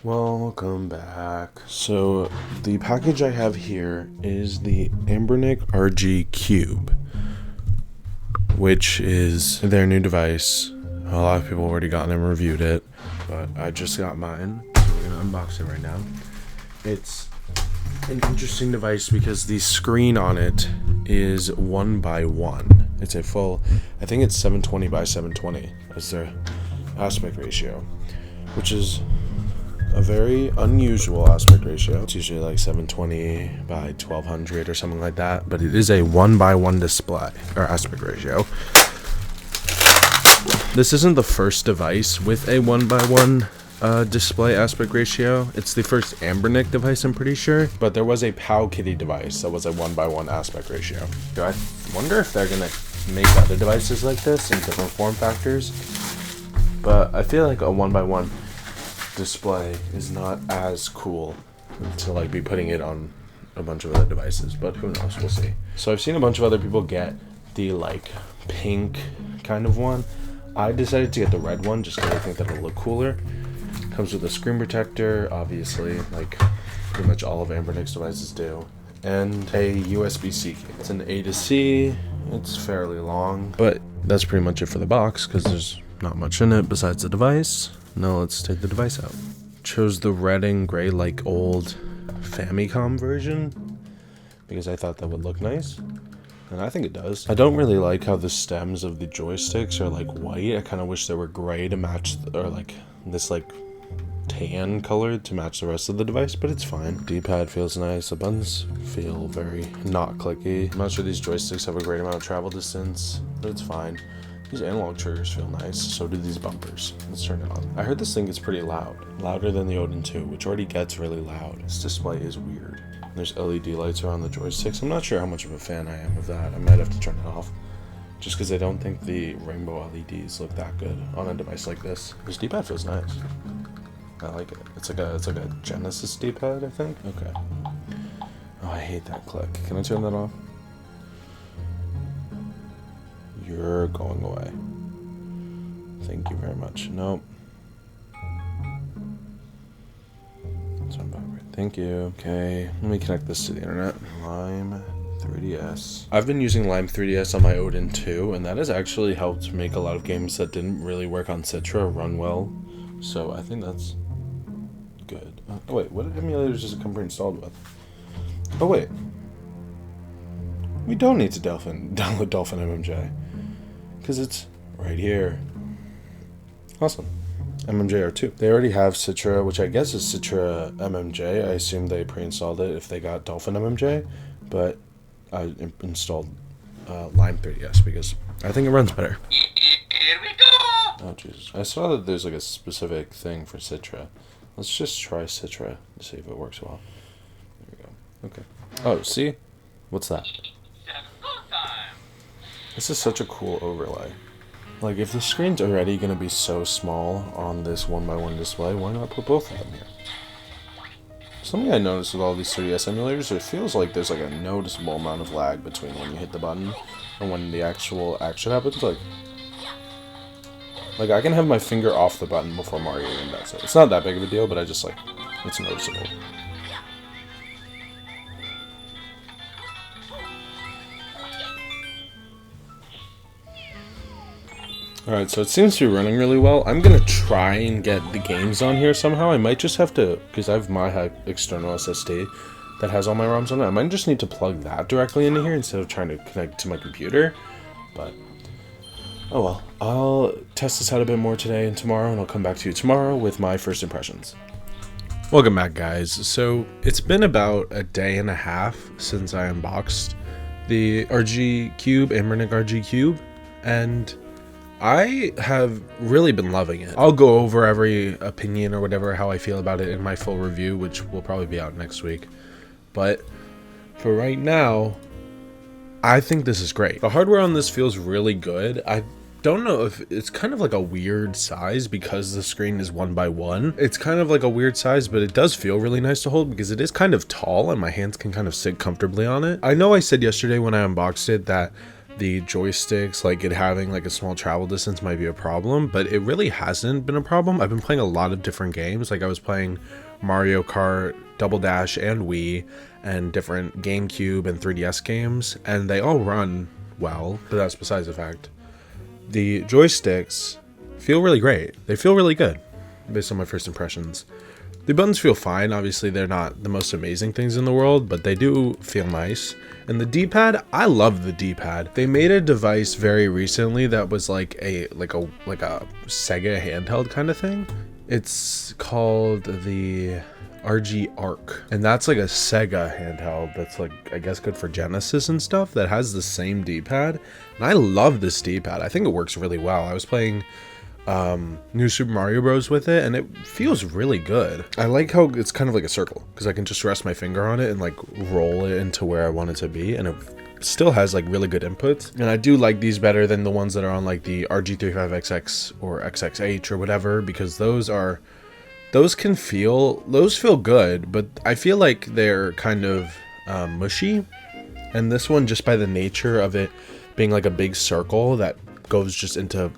Welcome back. So the package I have here is the Anbernic RG Cube, which is their new device. A lot of people already got it and reviewed it, but I just got mine, so we're gonna unbox it right now. It's an interesting device because the screen on it is 1:1. It's a full, I think it's 720 by 720 as their aspect ratio, which is a very unusual aspect ratio. It's usually like 720 by 1200 or something like that, but it is a 1:1 display or aspect ratio. This isn't the first device with a 1:1 display aspect ratio. It's the first Anbernic device, I'm pretty sure, but there was a Powkitty device that was a 1:1 aspect ratio. I wonder if they're gonna make other devices like this in different form factors, but I feel like a 1:1 display is not as cool to like be putting it on a bunch of other devices, but who knows, we'll see. So I've seen a bunch of other people get the like pink kind of one. I decided to get the red one just because I think that'll look cooler. Comes with a screen protector, obviously, like pretty much all of Anbernic's devices do, and a USB-C cable. It's an A to C, it's fairly long, but that's pretty much it for the box because there's not much in it besides the device. Now let's take the device out. Chose the red and gray like old Famicom version because I thought that would look nice, and I think it does. I don't really like how the stems of the joysticks are like white. I kind of wish they were gray to match, or like this like tan color to match the rest of the device, but it's fine. D-pad feels nice. The buttons feel very not clicky. I'm not sure these joysticks have a great amount of travel distance, but it's fine. These analog triggers feel nice, so do these bumpers. Let's turn it on. I heard this thing gets pretty loud. Louder than the Odin 2, which already gets really loud. This display is weird. There's LED lights around the joysticks. I'm not sure how much of a fan I am of that. I might have to turn it off, just because I don't think the rainbow LEDs look that good on a device like this. This D-pad feels nice. I like it. It's like a Genesis D-pad, I think. Okay. Oh, I hate that click. Can I turn that off? You're going away. Thank you very much. Nope. Thank you. Okay, let me connect this to the internet. Lime 3DS. I've been using Lime 3DS on my Odin 2, and that has actually helped make a lot of games that didn't really work on Citra run well. So I think that's good. Oh wait, what emulators does it come pre-installed with? Oh wait. We don't need to download Dolphin MMJ, because it's right here. Awesome. MMJ R2. They already have Citra, which I guess is Citra MMJ. I assume they pre-installed it if they got Dolphin MMJ, but I installed Lime 3DS because I think it runs better. Here we go! Oh Jesus. I saw that there's like a specific thing for Citra. Let's just try Citra to see if it works well. There we go. Okay. Oh, see? What's that? This is such a cool overlay. Like, if the screen's already going to be so small on this 1:1 display, why not put both of them here? Something I noticed with all these 3DS emulators, it feels like there's like a noticeable amount of lag between when you hit the button and when the actual action happens. Like I can have my finger off the button before Mario even does it. It's not that big of a deal, but I just like, it's noticeable. Alright, so it seems to be running really well. I'm gonna try and get the games on here somehow. I might just have to, because I have my external SSD that has all my ROMs on it. I might just need to plug that directly into here instead of trying to connect to my computer. But, oh well. I'll test this out a bit more today and tomorrow, and I'll come back to you tomorrow with my first impressions. Welcome back, guys. So, it's been about a day and a half since I unboxed the RG Cube, Anbernic RG Cube, and I have really been loving it. I'll go over every opinion or whatever, how I feel about it in my full review, which will probably be out next week. But for right now, I think this is great. The hardware on this feels really good. I don't know if it's kind of like a weird size because the screen is 1:1. It's kind of like a weird size, but it does feel really nice to hold because it is kind of tall and my hands can kind of sit comfortably on it. I know I said yesterday when I unboxed it that the joysticks, like it having like a small travel distance might be a problem, but it really hasn't been a problem. I've been playing a lot of different games. Like I was playing Mario Kart, Double Dash, and Wii, and different GameCube and 3DS games, and they all run well, but that's besides the fact. The joysticks feel really great. They feel really good based on my first impressions. The buttons feel fine. Obviously they're not the most amazing things in the world, but they do feel nice. And the D-pad, I love the D-pad. They made a device very recently that was like a Sega handheld kind of thing. It's called the RG Arc, and that's like a Sega handheld that's like, I guess, good for Genesis and stuff, that has the same D-pad, and I love this D-pad. I think it works really well. I was playing New Super Mario Bros with it, and it feels really good. I like how it's kind of like a circle, because I can just rest my finger on it and like roll it into where I want it to be, and it still has like really good inputs. And I do like these better than the ones that are on like the RG35XX or XXH or whatever, because those feel good, but I feel like they're kind of mushy. And this one, just by the nature of it being like a big circle that goes just into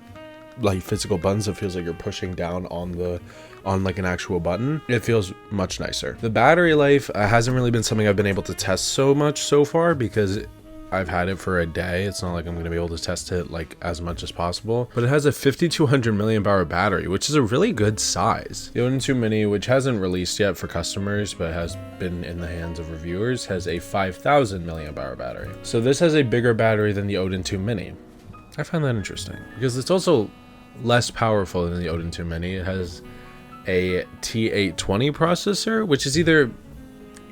like physical buttons, it feels like you're pushing down on like an actual button. It feels much nicer. The battery life hasn't really been something I've been able to test so much so far, because I've had it for a day. It's not like I'm going to be able to test it like as much as possible, but it has a 5200 milliamp hour battery, which is a really good size. The Odin 2 Mini, which hasn't released yet for customers but has been in the hands of reviewers, has a 5000 milliamp hour battery. So this has a bigger battery than the Odin 2 Mini. I find that interesting because it's also less powerful than the Odin 2 Mini. It has a T820 processor, which is either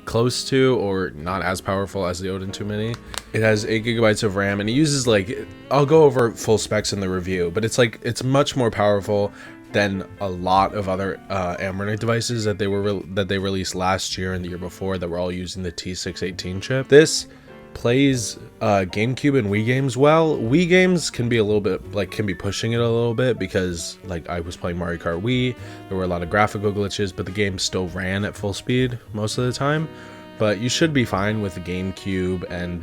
close to or not as powerful as the Odin 2 Mini. It has 8 gigabytes of RAM, and it uses like, I'll go over full specs in the review, but it's like, it's much more powerful than a lot of other Anbernic devices that they released last year and the year before that were all using the T618 chip. This plays GameCube and Wii games well. Wii games can be a little bit like, can be pushing it a little bit, because like I was playing Mario Kart Wii, there were a lot of graphical glitches, but the game still ran at full speed most of the time. But you should be fine with the GameCube and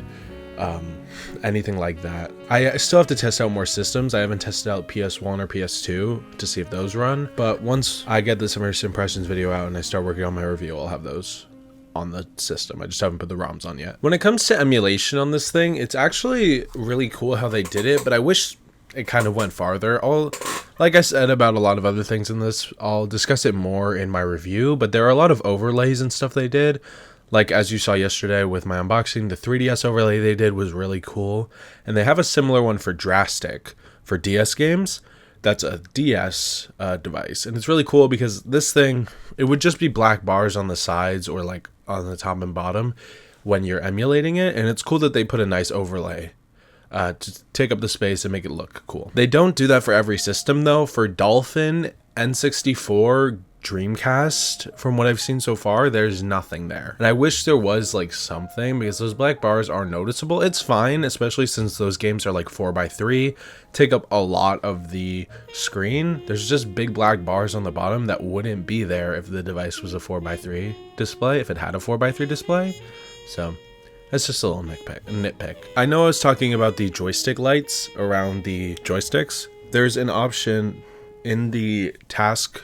anything like that. I still have to test out more systems. I haven't tested out PS1 or PS2 to see if those run, but once I get this first impressions video out and I start working on my review, I'll have those on the system. I just haven't put the ROMs on yet. When it comes to emulation on this thing, it's actually really cool how they did it, but I wish it kind of went farther. Like I said about a lot of other things in this, I'll discuss it more in my review, but there are a lot of overlays and stuff they did. Like as you saw yesterday with my unboxing, the 3DS overlay they did was really cool. And they have a similar one for Drastic for DS games. That's a DS device. And it's really cool because this thing, it would just be black bars on the sides or like on the top and bottom when you're emulating it. And it's cool that they put a nice overlay to take up the space and make it look cool. They don't do that for every system though. For Dolphin, N64, Dreamcast, from what I've seen so far, there's nothing there. And I wish there was like something, because those black bars are noticeable. It's fine, especially since those games are like 4x3, take up a lot of the screen. There's just big black bars on the bottom that wouldn't be there if the device was a 4x3 display, if it had a 4x3 display. So that's just a little nitpick. I know I was talking about the joystick lights around the joysticks. There's an option in the task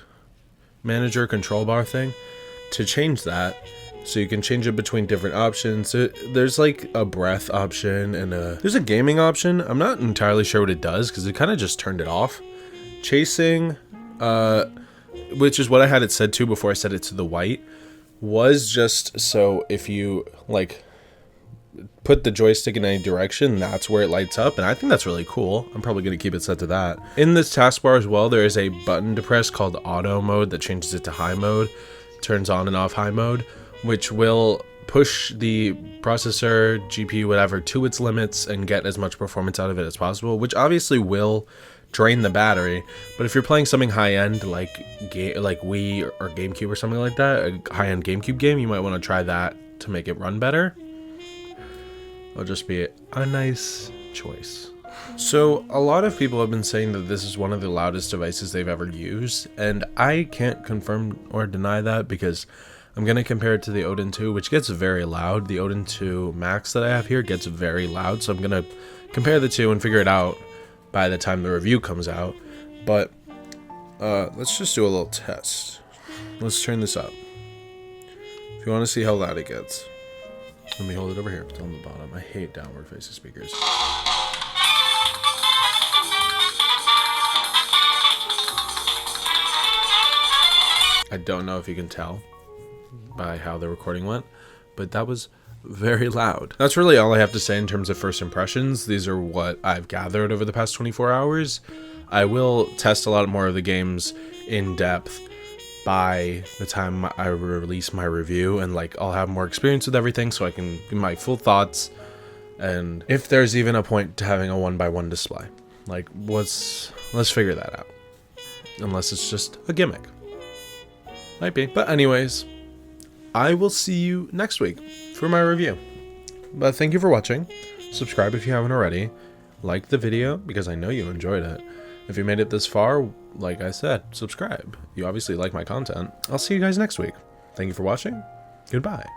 manager control bar thing to change that, so you can change it between different options. So there's like a breath option and there's a gaming option. I'm not entirely sure what it does because it kind of just turned it off. Chasing, which is what I had it set to before I set it to the white, was just so if you like put the joystick in any direction, that's where it lights up, and I think that's really cool. I'm probably going to keep it set to that. In this taskbar as well, there is a button to press called auto mode that changes it to high mode, turns on and off high mode, which will push the processor, GPU, whatever, to its limits and get as much performance out of it as possible, which obviously will drain the battery. But if you're playing something high-end like Wii or GameCube or something like that, a high-end GameCube game, you might want to try that to make it run better. It'll just be a nice choice. So a lot of people have been saying that this is one of the loudest devices they've ever used, and I can't confirm or deny that because I'm going to compare it to the Odin 2, which gets very loud. The Odin 2 Max that I have here gets very loud, so I'm going to compare the two and figure it out by the time the review comes out. But let's just do a little test. Let's turn this up. If you want to see how loud it gets, let me hold it over here. It's on the bottom. I hate downward facing speakers. I don't know if you can tell by how the recording went, but that was very loud. That's really all I have to say in terms of first impressions. These are what I've gathered over the past 24 hours. I will test a lot more of the games in depth by the time I release my review, and like I'll have more experience with everything so I can give my full thoughts, and if there's even a point to having a 1x1 display. Like let's figure that out. Unless it's just a gimmick. Might be. But anyways, I will see you next week for my review. But thank you for watching. Subscribe if you haven't already. Like the video because I know you enjoyed it. If you made it this far, like I said, subscribe. You obviously like my content. I'll see you guys next week. Thank you for watching. Goodbye.